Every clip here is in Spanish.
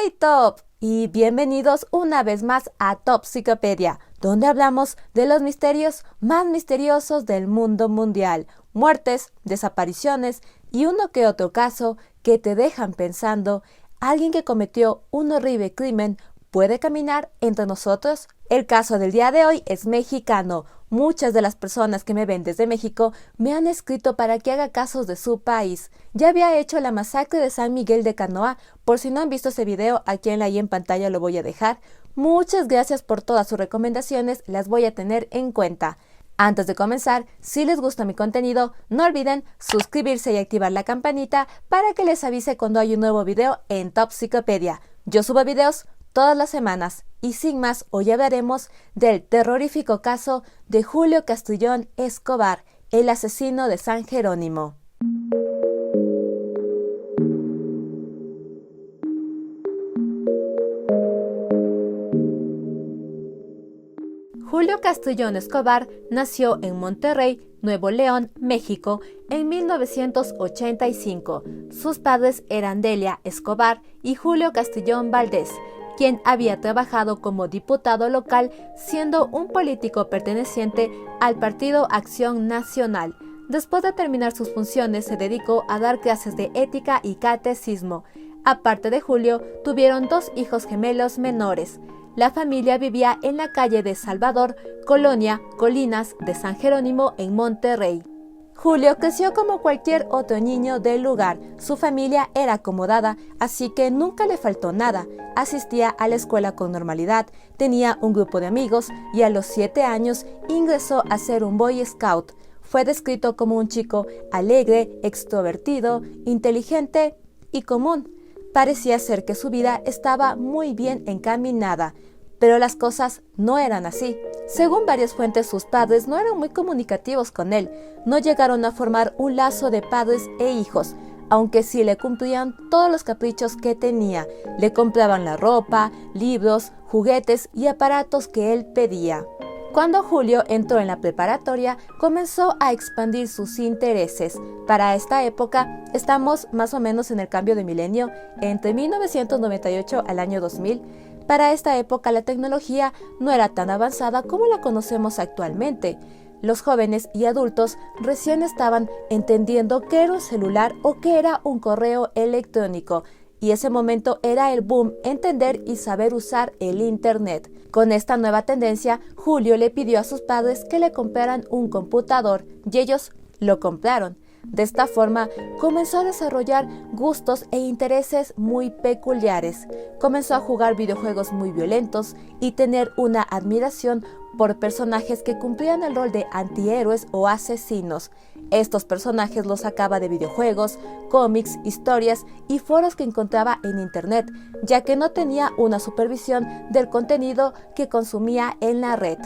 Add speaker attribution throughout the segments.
Speaker 1: ¡Hey Top! Y bienvenidos una vez más a Topsicopedia, donde hablamos de los misterios más misteriosos del mundo mundial, muertes, desapariciones y uno que otro caso que te dejan pensando, ¿alguien que cometió un horrible crimen puede caminar entre nosotros? El caso del día de hoy es mexicano. Muchas de las personas que me ven desde México me han escrito para que haga casos de su país. Ya había hecho la masacre de San Miguel de Canoa. Por si no han visto ese video, aquí en pantalla lo voy a dejar. Muchas gracias por todas sus recomendaciones, las voy a tener en cuenta. Antes de comenzar, si les gusta mi contenido, no olviden suscribirse y activar la campanita para que les avise cuando hay un nuevo video en Topsicopedia. Yo subo videos todas las semanas. Y sin más, hoy hablaremos del terrorífico caso de Julio Castrillón Escobar, el asesino de San Jerónimo. Julio Castrillón Escobar nació en Monterrey, Nuevo León, México, en 1985. Sus padres eran Delia Escobar y Julio Castrillón Valdés, quien había trabajado como diputado local, siendo un político perteneciente al Partido Acción Nacional. Después de terminar sus funciones, se dedicó a dar clases de ética y catecismo. Aparte de Julio, tuvieron dos hijos gemelos menores. La familia vivía en la calle de Salvador, colonia Colinas de San Jerónimo, en Monterrey. Julio creció como cualquier otro niño del lugar. Su familia era acomodada, así que nunca le faltó nada. Asistía a la escuela con normalidad, tenía un grupo de amigos y a los 7 años ingresó a ser un Boy Scout. Fue descrito como un chico alegre, extrovertido, inteligente y común. Parecía ser que su vida estaba muy bien encaminada, pero las cosas no eran así. Según varias fuentes, sus padres no eran muy comunicativos con él, no llegaron a formar un lazo de padres e hijos, aunque sí le cumplían todos los caprichos que tenía, le compraban la ropa, libros, juguetes y aparatos que él pedía. Cuando Julio entró en la preparatoria, comenzó a expandir sus intereses. Para esta época, estamos más o menos en el cambio de milenio, entre 1998 al año 2000. Para esta época la tecnología no era tan avanzada como la conocemos actualmente. Los jóvenes y adultos recién estaban entendiendo qué era un celular o qué era un correo electrónico, y ese momento era el boom entender y saber usar el internet. Con esta nueva tendencia, Julio le pidió a sus padres que le compraran un computador y ellos lo compraron. De esta forma, comenzó a desarrollar gustos e intereses muy peculiares. Comenzó a jugar videojuegos muy violentos y tener una admiración por personajes que cumplían el rol de antihéroes o asesinos. Estos personajes los sacaba de videojuegos, cómics, historias y foros que encontraba en internet, ya que no tenía una supervisión del contenido que consumía en la red.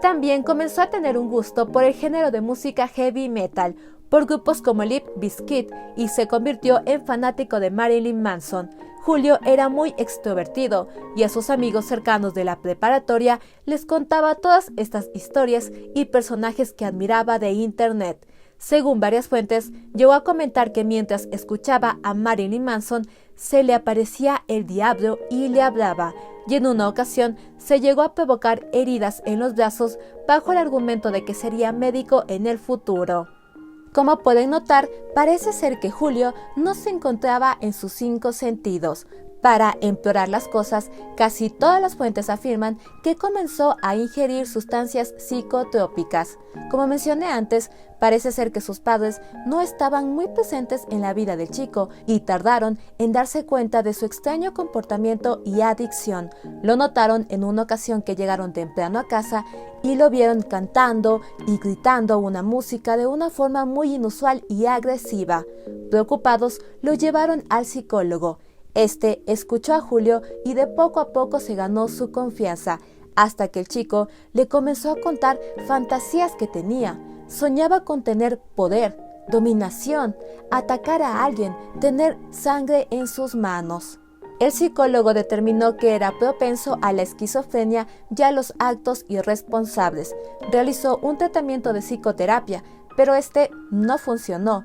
Speaker 1: También comenzó a tener un gusto por el género de música heavy metal, por grupos como Limp Bizkit, y se convirtió en fanático de Marilyn Manson. Julio era muy extrovertido y a sus amigos cercanos de la preparatoria les contaba todas estas historias y personajes que admiraba de internet. Según varias fuentes, llegó a comentar que mientras escuchaba a Marilyn Manson, se le aparecía el diablo y le hablaba, y en una ocasión se llegó a provocar heridas en los brazos bajo el argumento de que sería médico en el futuro. Como pueden notar, parece ser que Julio no se encontraba en sus 5 sentidos. Para empeorar las cosas, casi todas las fuentes afirman que comenzó a ingerir sustancias psicotrópicas. Como mencioné antes, parece ser que sus padres no estaban muy presentes en la vida del chico y tardaron en darse cuenta de su extraño comportamiento y adicción. Lo notaron en una ocasión que llegaron temprano a casa y lo vieron cantando y gritando una música de una forma muy inusual y agresiva. Preocupados, lo llevaron al psicólogo. Este escuchó a Julio y de poco a poco se ganó su confianza, hasta que el chico le comenzó a contar fantasías que tenía. Soñaba con tener poder, dominación, atacar a alguien, tener sangre en sus manos. El psicólogo determinó que era propenso a la esquizofrenia y a los actos irresponsables. Realizó un tratamiento de psicoterapia, pero este no funcionó.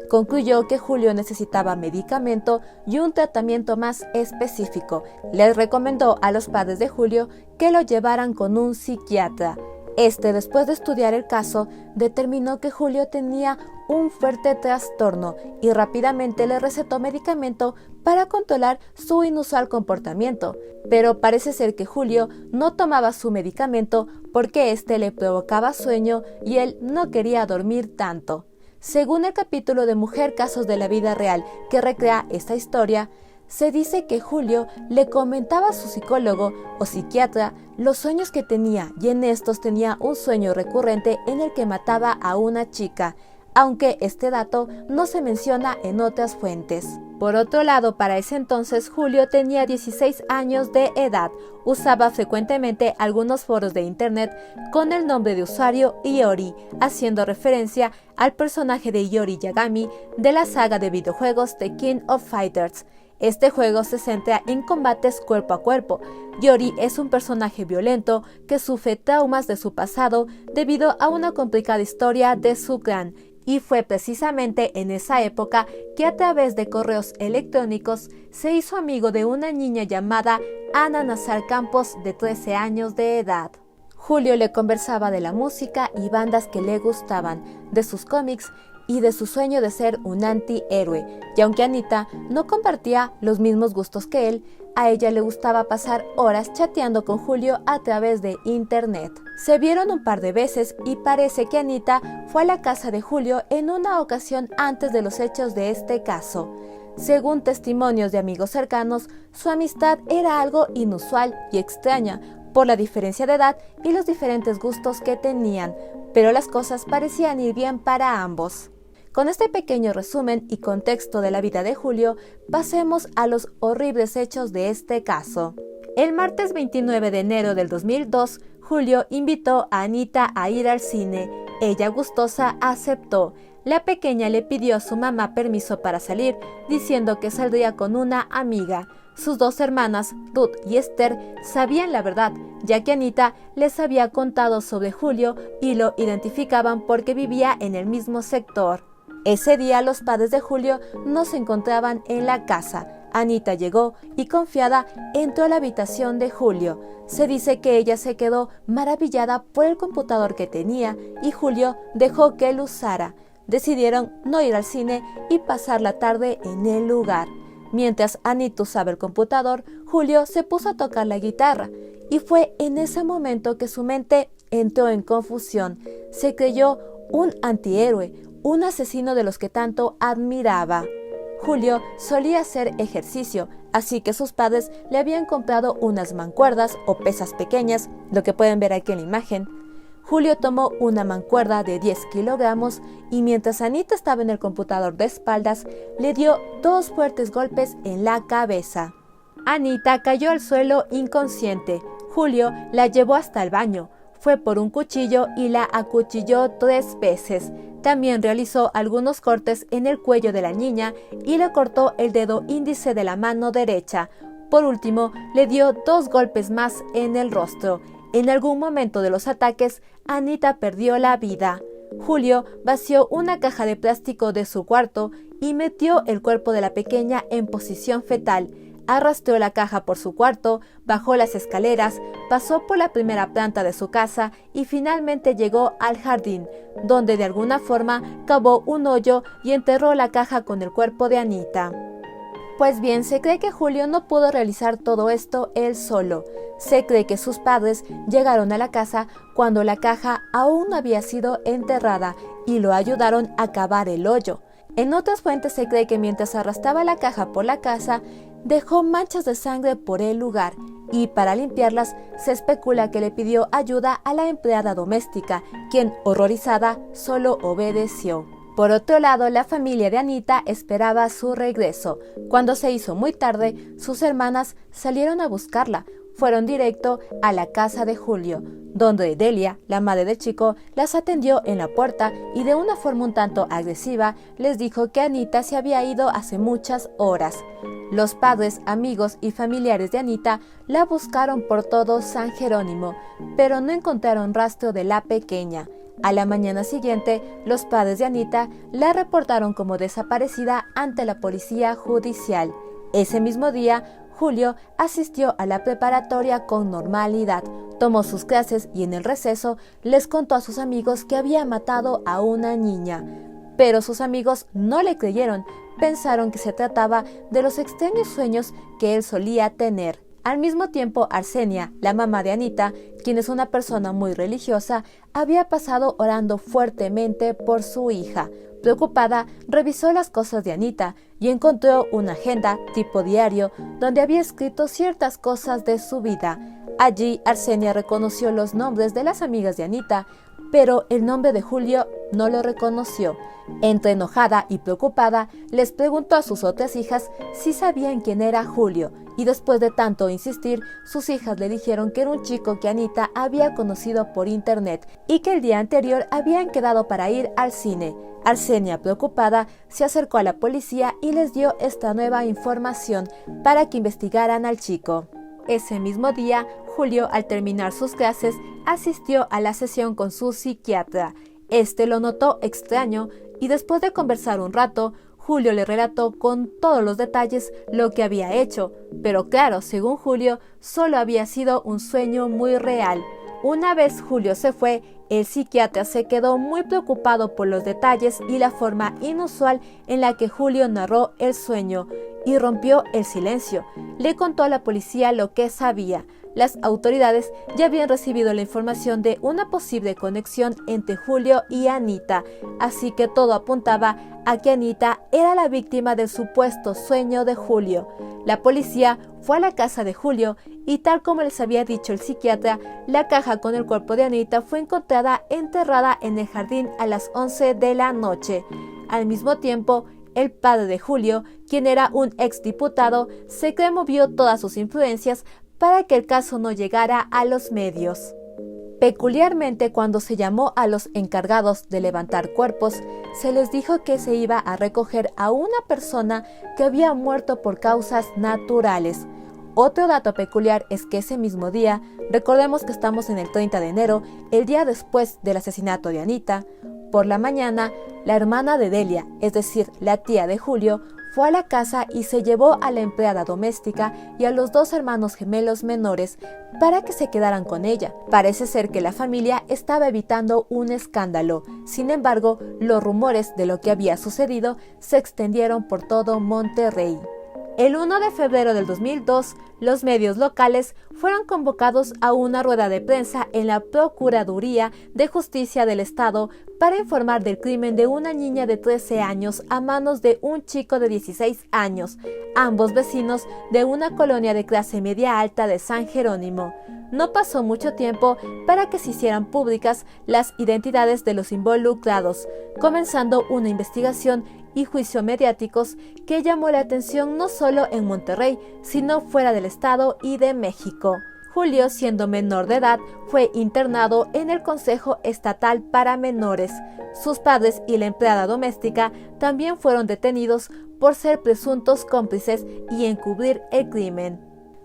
Speaker 1: concluyó que Julio necesitaba medicamento y un tratamiento más específico. Les recomendó a los padres de Julio que lo llevaran con un psiquiatra. Después de estudiar el caso, determinó que Julio tenía un fuerte trastorno y rápidamente le recetó medicamento para controlar su inusual comportamiento. Pero parece ser que Julio no tomaba su medicamento porque le provocaba sueño y él no quería dormir tanto. Según el capítulo de Mujer Casos de la Vida Real que recrea esta historia, se dice que Julio le comentaba a su psicólogo o psiquiatra los sueños que tenía y en estos tenía un sueño recurrente en el que mataba a una chica, aunque este dato no se menciona en otras fuentes. Por otro lado, para ese entonces Julio tenía 16 años de edad, usaba frecuentemente algunos foros de internet con el nombre de usuario Iori, haciendo referencia al personaje de Iori Yagami de la saga de videojuegos The King of Fighters. Este juego se centra en combates cuerpo a cuerpo. Iori es un personaje violento que sufre traumas de su pasado debido a una complicada historia de su clan, y fue precisamente en esa época que a través de correos electrónicos se hizo amigo de una niña llamada Ana Nazar Campos de 13 años de edad. Julio le conversaba de la música y bandas que le gustaban, de sus cómics y de su sueño de ser un antihéroe, y aunque Anita no compartía los mismos gustos que él, a ella le gustaba pasar horas chateando con Julio a través de internet. Se vieron un par de veces y parece que Anita fue a la casa de Julio en una ocasión antes de los hechos de este caso. Según testimonios de amigos cercanos, su amistad era algo inusual y extraña por la diferencia de edad y los diferentes gustos que tenían, pero las cosas parecían ir bien para ambos. Con este pequeño resumen y contexto de la vida de Julio, pasemos a los horribles hechos de este caso. El martes 29 de enero del 2002, Julio invitó a Anita a ir al cine. Ella, gustosa, aceptó. La pequeña le pidió a su mamá permiso para salir, diciendo que saldría con una amiga. Sus dos hermanas, Ruth y Esther, sabían la verdad, ya que Anita les había contado sobre Julio y lo identificaban porque vivía en el mismo sector. Ese día los padres de Julio no se encontraban en la casa. Anita llegó y confiada entró a la habitación de Julio. Se dice que ella se quedó maravillada por el computador que tenía y Julio dejó que él usara. Decidieron no ir al cine y pasar la tarde en el lugar. Mientras Anita usaba el computador, Julio se puso a tocar la guitarra y fue en ese momento que su mente entró en confusión. Se creyó un antihéroe, un asesino de los que tanto admiraba. Julio solía hacer ejercicio, así que sus padres le habían comprado unas mancuerdas o pesas pequeñas, lo que pueden ver aquí en la imagen. Julio tomó una mancuerda de 10 kilogramos y mientras Anita estaba en el computador de espaldas, le dio 2 fuertes golpes en la cabeza. Anita cayó al suelo inconsciente. Julio la llevó hasta el baño. Fue por un cuchillo y la acuchilló 3 veces. También realizó algunos cortes en el cuello de la niña y le cortó el dedo índice de la mano derecha. Por último, le dio 2 golpes más en el rostro. En algún momento de los ataques, Anita perdió la vida. Julio vació una caja de plástico de su cuarto y metió el cuerpo de la pequeña en posición fetal. Arrastró la caja por su cuarto, bajó las escaleras, pasó por la primera planta de su casa y finalmente llegó al jardín, donde de alguna forma cavó un hoyo y enterró la caja con el cuerpo de Anita. Pues bien, se cree que Julio no pudo realizar todo esto él solo. Se cree que sus padres llegaron a la casa cuando la caja aún no había sido enterrada y lo ayudaron a cavar el hoyo. En otras fuentes se cree que mientras arrastraba la caja por la casa, dejó manchas de sangre por el lugar y para limpiarlas se especula que le pidió ayuda a la empleada doméstica, quien, horrorizada, solo obedeció. Por otro lado, la familia de Anita esperaba su regreso. Cuando se hizo muy tarde, sus hermanas salieron a buscarla. Fueron directo a la casa de Julio, donde Delia, la madre del chico, las atendió en la puerta y de una forma un tanto agresiva les dijo que Anita se había ido hace muchas horas. Los padres, amigos y familiares de Anita la buscaron por todo San Jerónimo, pero no encontraron rastro de la pequeña. A la mañana siguiente, los padres de Anita la reportaron como desaparecida ante la policía judicial. Ese mismo día, Julio asistió a la preparatoria con normalidad, tomó sus clases y en el receso les contó a sus amigos que había matado a una niña. Pero sus amigos no le creyeron, pensaron que se trataba de los extraños sueños que él solía tener. Al mismo tiempo, Arsenia, la mamá de Anita, quien es una persona muy religiosa, había pasado orando fuertemente por su hija. Preocupada, revisó las cosas de Anita y encontró una agenda tipo diario donde había escrito ciertas cosas de su vida. Allí, Arsenia reconoció los nombres de las amigas de Anita, pero el nombre de Julio no lo reconoció. Entre enojada y preocupada, les preguntó a sus otras hijas si sabían quién era Julio, y después de tanto insistir, sus hijas le dijeron que era un chico que Anita había conocido por internet y que el día anterior habían quedado para ir al cine. Arsenia, preocupada, se acercó a la policía y les dio esta nueva información para que investigaran al chico. Ese mismo día, Julio, al terminar sus clases, asistió a la sesión con su psiquiatra. Este lo notó extraño y después de conversar un rato, Julio le relató con todos los detalles lo que había hecho, pero claro, según Julio, solo había sido un sueño muy real. Una vez Julio se fue, el psiquiatra se quedó muy preocupado por los detalles y la forma inusual en la que Julio narró el sueño, y rompió el silencio. Le contó a la policía lo que sabía. Las autoridades ya habían recibido la información de una posible conexión entre Julio y Anita, así que todo apuntaba a que Anita era la víctima del supuesto sueño de Julio. La policía fue a la casa de Julio y, tal como les había dicho el psiquiatra, la caja con el cuerpo de Anita fue encontrada enterrada en el jardín a las 11 de la noche. Al mismo tiempo, el padre de Julio, quien era un exdiputado, se movió todas sus influencias para que el caso no llegara a los medios. Peculiarmente, cuando se llamó a los encargados de levantar cuerpos, se les dijo que se iba a recoger a una persona que había muerto por causas naturales. Otro dato peculiar es que ese mismo día, recordemos que estamos en el 30 de enero, el día después del asesinato de Anita, por la mañana, la hermana de Delia, es decir, la tía de Julio, fue a la casa y se llevó a la empleada doméstica y a los dos hermanos gemelos menores para que se quedaran con ella. Parece ser que la familia estaba evitando un escándalo. Sin embargo, los rumores de lo que había sucedido se extendieron por todo Monterrey. El 1 de febrero del 2002, los medios locales fueron convocados a una rueda de prensa en la Procuraduría de Justicia del Estado para informar del crimen de una niña de 13 años a manos de un chico de 16 años, ambos vecinos de una colonia de clase media alta de San Jerónimo. No pasó mucho tiempo para que se hicieran públicas las identidades de los involucrados, comenzando una investigación y juicio mediáticos que llamó la atención no solo en Monterrey, sino fuera del estado y de México. Julio, siendo menor de edad, fue internado en el Consejo Estatal para Menores. Sus padres y la empleada doméstica también fueron detenidos por ser presuntos cómplices y encubrir el crimen.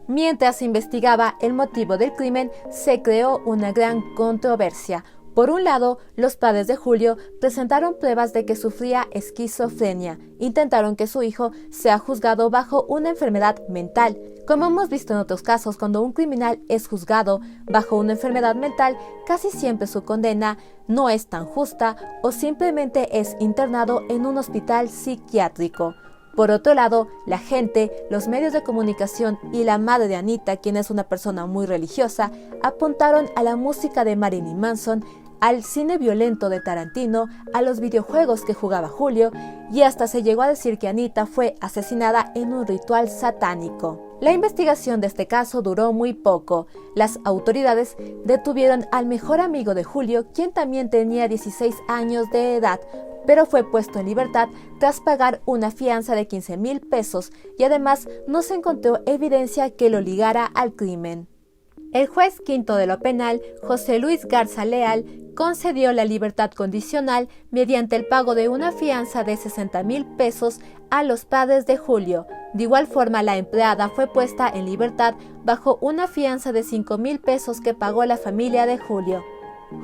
Speaker 1: Mientras se investigaba el motivo del crimen, se creó una gran controversia. Por un lado, los padres de Julio presentaron pruebas de que sufría esquizofrenia. Intentaron que su hijo sea juzgado bajo una enfermedad mental. Como hemos visto en otros casos, cuando un criminal es juzgado bajo una enfermedad mental, casi siempre su condena no es tan justa o simplemente es internado en un hospital psiquiátrico. Por otro lado, la gente, los medios de comunicación y la madre de Anita, quien es una persona muy religiosa, apuntaron a la música de Marilyn Manson, al cine violento de Tarantino, a los videojuegos que jugaba Julio, y hasta se llegó a decir que Anita fue asesinada en un ritual satánico. La investigación de este caso duró muy poco. Las autoridades detuvieron al mejor amigo de Julio, quien también tenía 16 años de edad, pero fue puesto en libertad tras pagar una fianza de 15,000 pesos y además no se encontró evidencia que lo ligara al crimen. El juez quinto de lo penal, José Luis Garza Leal, concedió la libertad condicional mediante el pago de una fianza de 60,000 pesos a los padres de Julio. De igual forma, la empleada fue puesta en libertad bajo una fianza de 5,000 pesos que pagó la familia de Julio.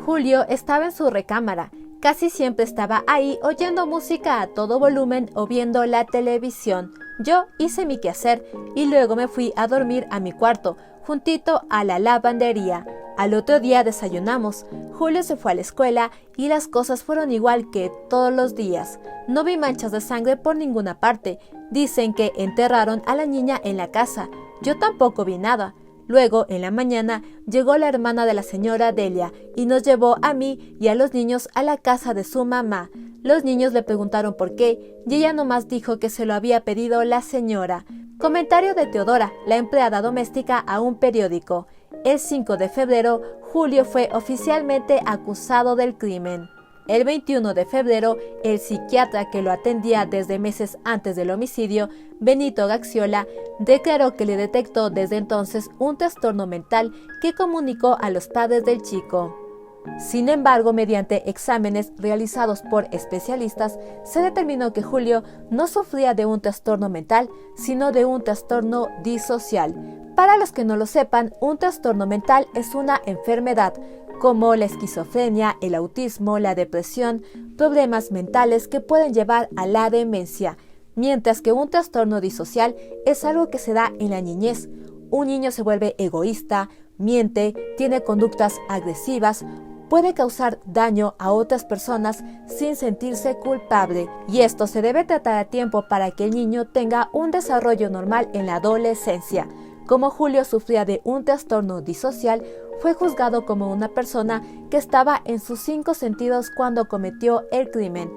Speaker 1: Julio estaba en su recámara. Casi siempre estaba ahí oyendo música a todo volumen o viendo la televisión. Yo hice mi quehacer y luego me fui a dormir a mi cuarto, juntito a la lavandería. Al otro día desayunamos. Julio se fue a la escuela y las cosas fueron igual que todos los días. No vi manchas de sangre por ninguna parte. Dicen que enterraron a la niña en la casa. Yo tampoco vi nada. Luego, en la mañana, llegó la hermana de la señora Delia y nos llevó a mí y a los niños a la casa de su mamá. Los niños le preguntaron por qué y ella nomás dijo que se lo había pedido la señora. Comentario de Teodora, la empleada doméstica, a un periódico. El 5 de febrero, Julio fue oficialmente acusado del crimen. El 21 de febrero, el psiquiatra que lo atendía desde meses antes del homicidio, Benito Gaxiola, declaró que le detectó desde entonces un trastorno mental que comunicó a los padres del chico. Sin embargo, mediante exámenes realizados por especialistas, se determinó que Julio no sufría de un trastorno mental, sino de un trastorno disocial. Para los que no lo sepan, un trastorno mental es una enfermedad, como la esquizofrenia, el autismo, la depresión, problemas mentales que pueden llevar a la demencia, mientras que un trastorno disocial es algo que se da en la niñez. Un niño se vuelve egoísta, miente, tiene conductas agresivas, puede causar daño a otras personas sin sentirse culpable, y esto se debe tratar a tiempo para que el niño tenga un desarrollo normal en la adolescencia. Como Julio sufría de un trastorno disocial, fue juzgado como una persona que estaba en sus 5 sentidos cuando cometió el crimen,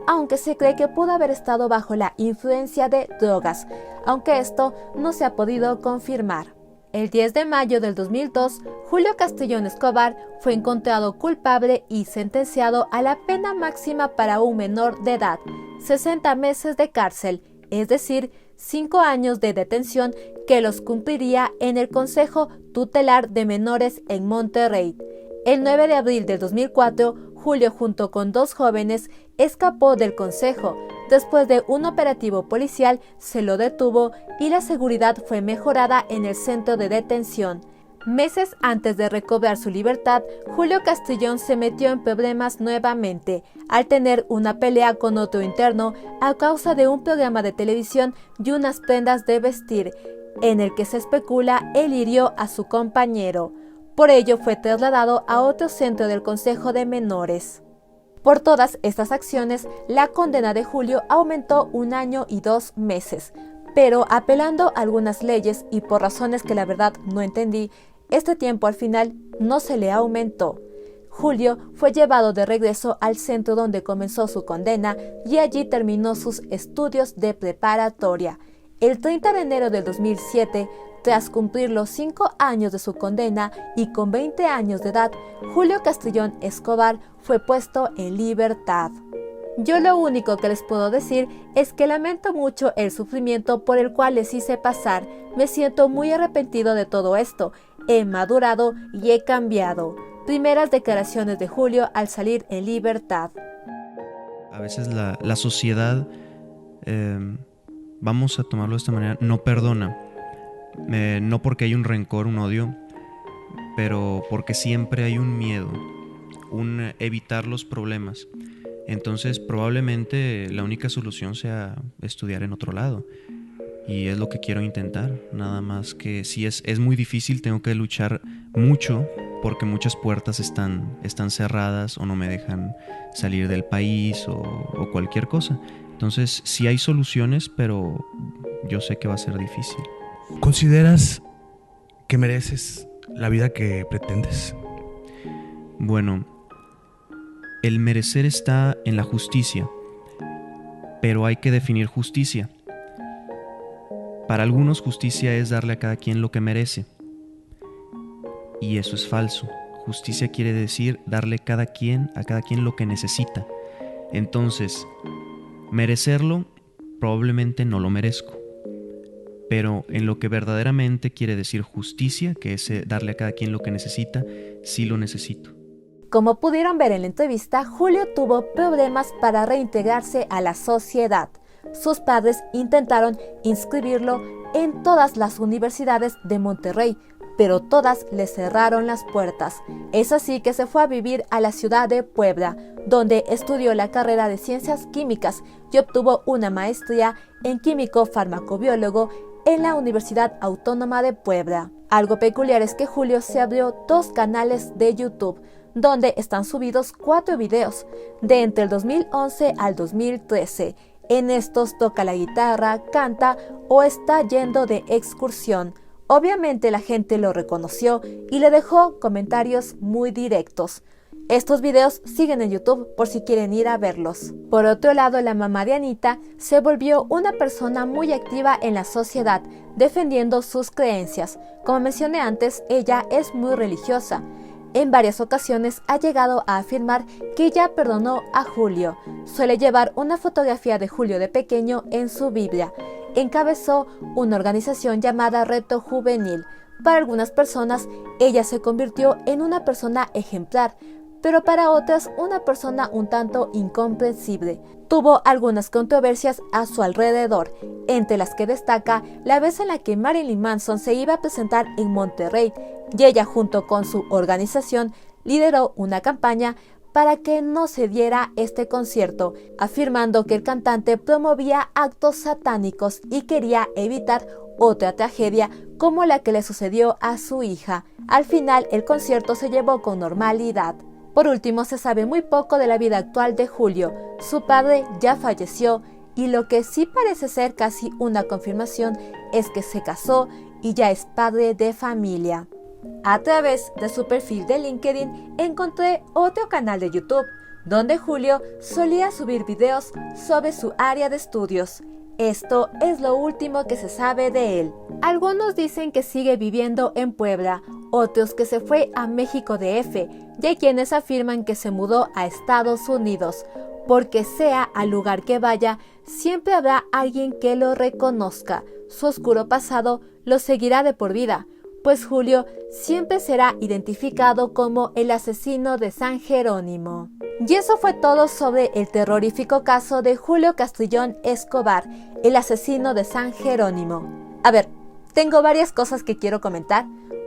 Speaker 1: aunque se cree que pudo haber estado bajo la influencia de drogas, aunque esto no se ha podido confirmar. El 10 de mayo del 2002, Julio Castellón Escobar fue encontrado culpable y sentenciado a la pena máxima para un menor de edad, 60 meses de cárcel, es decir, 5 años de detención que los cumpliría en el Consejo Tutelar de Menores en Monterrey. El 9 de abril de 2004, Julio, junto con 2 jóvenes, escapó del consejo. Después de un operativo policial, se lo detuvo y la seguridad fue mejorada en el centro de detención. Meses antes de recobrar su libertad, Julio Castellón se metió en problemas nuevamente, al tener una pelea con otro interno a causa de un programa de televisión y unas prendas de vestir, en el que se especula él hirió a su compañero. Por ello fue trasladado a otro centro del Consejo de Menores. Por todas estas acciones, la condena de Julio aumentó 1 año y 2 meses, pero apelando a algunas leyes y por razones que la verdad no entendí, este tiempo al final no se le aumentó. Julio fue llevado de regreso al centro donde comenzó su condena y allí terminó sus estudios de preparatoria. El 30 de enero del 2007, tras cumplir los 5 años de su condena y con 20 años de edad, Julio Castellón Escobar fue puesto en libertad. Yo lo único que les puedo decir es que lamento mucho el sufrimiento por el cual les hice pasar. Me siento muy arrepentido de todo esto. He madurado y he cambiado. Primeras declaraciones de Julio al salir en libertad.
Speaker 2: A veces la sociedad, vamos a tomarlo de esta manera, no perdona. No porque hay un rencor, un odio, pero porque siempre hay un miedo, un evitar los problemas. Entonces probablemente la única solución sea estudiar en otro lado. Y es lo que quiero intentar, nada más que si es muy difícil, tengo que luchar mucho porque muchas puertas están cerradas o no me dejan salir del país o cualquier cosa. Entonces sí hay soluciones, pero yo sé que va a ser difícil.
Speaker 3: ¿Consideras que mereces la vida que pretendes?
Speaker 2: Bueno, el merecer está en la justicia, pero hay que definir justicia. Para algunos justicia es darle a cada quien lo que merece, y eso es falso. Justicia quiere decir darle a cada quien lo que necesita. Entonces, merecerlo probablemente no lo merezco. Pero en lo que verdaderamente quiere decir justicia, que es darle a cada quien lo que necesita, sí lo necesito.
Speaker 1: Como pudieron ver en la entrevista, Julio tuvo problemas para reintegrarse a la sociedad. Sus padres intentaron inscribirlo en todas las universidades de Monterrey, pero todas le cerraron las puertas. Es así que se fue a vivir a la ciudad de Puebla, donde estudió la carrera de Ciencias Químicas y obtuvo una maestría en químico farmacobiólogo en la Universidad Autónoma de Puebla. Algo peculiar es que Julio se abrió 2 canales de YouTube, donde están subidos 4 videos, de entre el 2011 al 2013. En estos toca la guitarra, canta o está yendo de excursión. Obviamente la gente lo reconoció y le dejó comentarios muy directos. Estos videos siguen en YouTube por si quieren ir a verlos. Por otro lado, la mamá de Anita se volvió una persona muy activa en la sociedad, defendiendo sus creencias. Como mencioné antes, ella es muy religiosa. En varias ocasiones ha llegado a afirmar que ya perdonó a Julio. Suele llevar una fotografía de Julio de pequeño en su Biblia. Encabezó una organización llamada Reto Juvenil. Para algunas personas, ella se convirtió en una persona ejemplar, pero para otras una persona un tanto incomprensible. Tuvo algunas controversias a su alrededor, entre las que destaca la vez en la que Marilyn Manson se iba a presentar en Monterrey, y ella junto con su organización lideró una campaña para que no se diera este concierto, afirmando que el cantante promovía actos satánicos y quería evitar otra tragedia como la que le sucedió a su hija. Al final, el concierto se llevó con normalidad. Por último, se sabe muy poco de la vida actual de Julio. Su padre ya falleció y lo que sí parece ser casi una confirmación es que se casó y ya es padre de familia. A través de su perfil de LinkedIn encontré otro canal de YouTube, donde Julio solía subir videos sobre su área de estudios. Esto es lo último que se sabe de él. Algunos dicen que sigue viviendo en Puebla, otros que se fue a México DF, y hay quienes afirman que se mudó a Estados Unidos, porque sea al lugar que vaya, siempre habrá alguien que lo reconozca. Su oscuro pasado lo seguirá de por vida, pues Julio siempre será identificado como el asesino de San Jerónimo. Y eso fue todo sobre el terrorífico caso de Julio Castrillón Escobar, el asesino de San Jerónimo. A ver, tengo varias cosas que quiero comentar.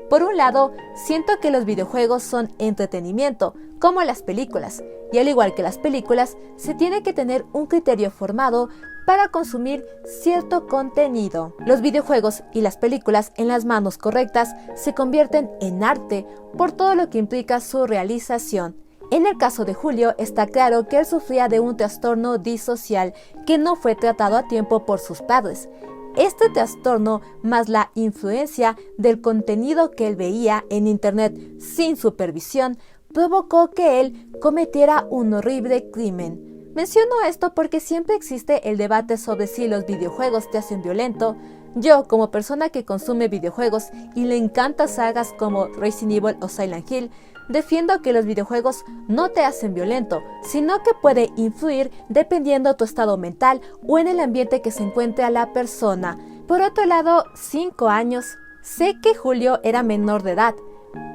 Speaker 1: Por un lado, siento que los videojuegos son entretenimiento, como las películas, y al igual que las películas, se tiene que tener un criterio formado para consumir cierto contenido. Los videojuegos y las películas en las manos correctas se convierten en arte por todo lo que implica su realización. En el caso de Julio está claro que él sufría de un trastorno disocial que no fue tratado a tiempo por sus padres. Este trastorno, más la influencia del contenido que él veía en internet sin supervisión, provocó que él cometiera un horrible crimen. Menciono esto porque siempre existe el debate sobre si los videojuegos te hacen violento. Yo, como persona que consume videojuegos y le encanta sagas como Resident Evil o Silent Hill, defiendo que los videojuegos no te hacen violento, sino que puede influir dependiendo tu estado mental o en el ambiente que se encuentre a la persona. Por otro lado, 5 años. Sé que Julio era menor de edad,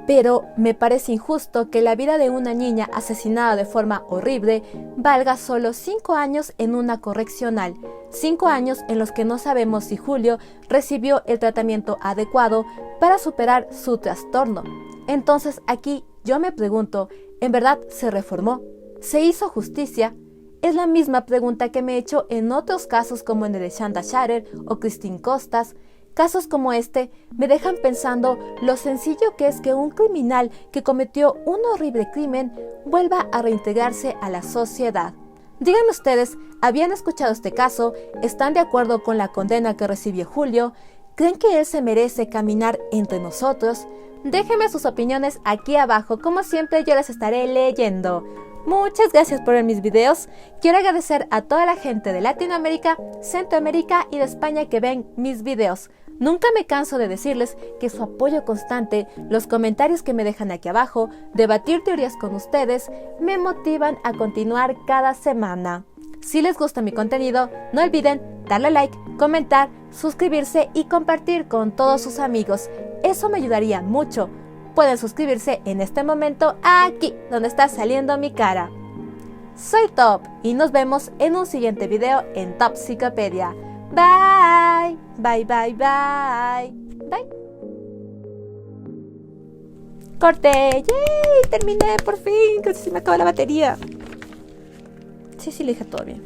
Speaker 1: pero me parece injusto que la vida de una niña asesinada de forma horrible valga solo 5 años en una correccional. 5 años en los que no sabemos si Julio recibió el tratamiento adecuado para superar su trastorno. Entonces aquí yo me pregunto, ¿en verdad se reformó? ¿Se hizo justicia? Es la misma pregunta que me he hecho en otros casos como en el de Shanda Sharer o Christine Costas. Casos como este me dejan pensando lo sencillo que es que un criminal que cometió un horrible crimen vuelva a reintegrarse a la sociedad. Díganme ustedes, ¿habían escuchado este caso? ¿Están de acuerdo con la condena que recibió Julio? ¿Creen que él se merece caminar entre nosotros? Déjenme sus opiniones aquí abajo, como siempre yo las estaré leyendo. Muchas gracias por ver mis videos. Quiero agradecer a toda la gente de Latinoamérica, Centroamérica y de España que ven mis videos. Nunca me canso de decirles que su apoyo constante, los comentarios que me dejan aquí abajo, debatir teorías con ustedes, me motivan a continuar cada semana. Si les gusta mi contenido, no olviden darle like, comentar, suscribirse y compartir con todos sus amigos. Eso me ayudaría mucho. Pueden suscribirse en este momento aquí, donde está saliendo mi cara. Soy Top y nos vemos en un siguiente video en Topsicopedia. Bye, bye, bye, bye, bye. Corte. ¡Yay! Terminé por fin. Casi se me acaba la batería. Sí, lo dije todo bien.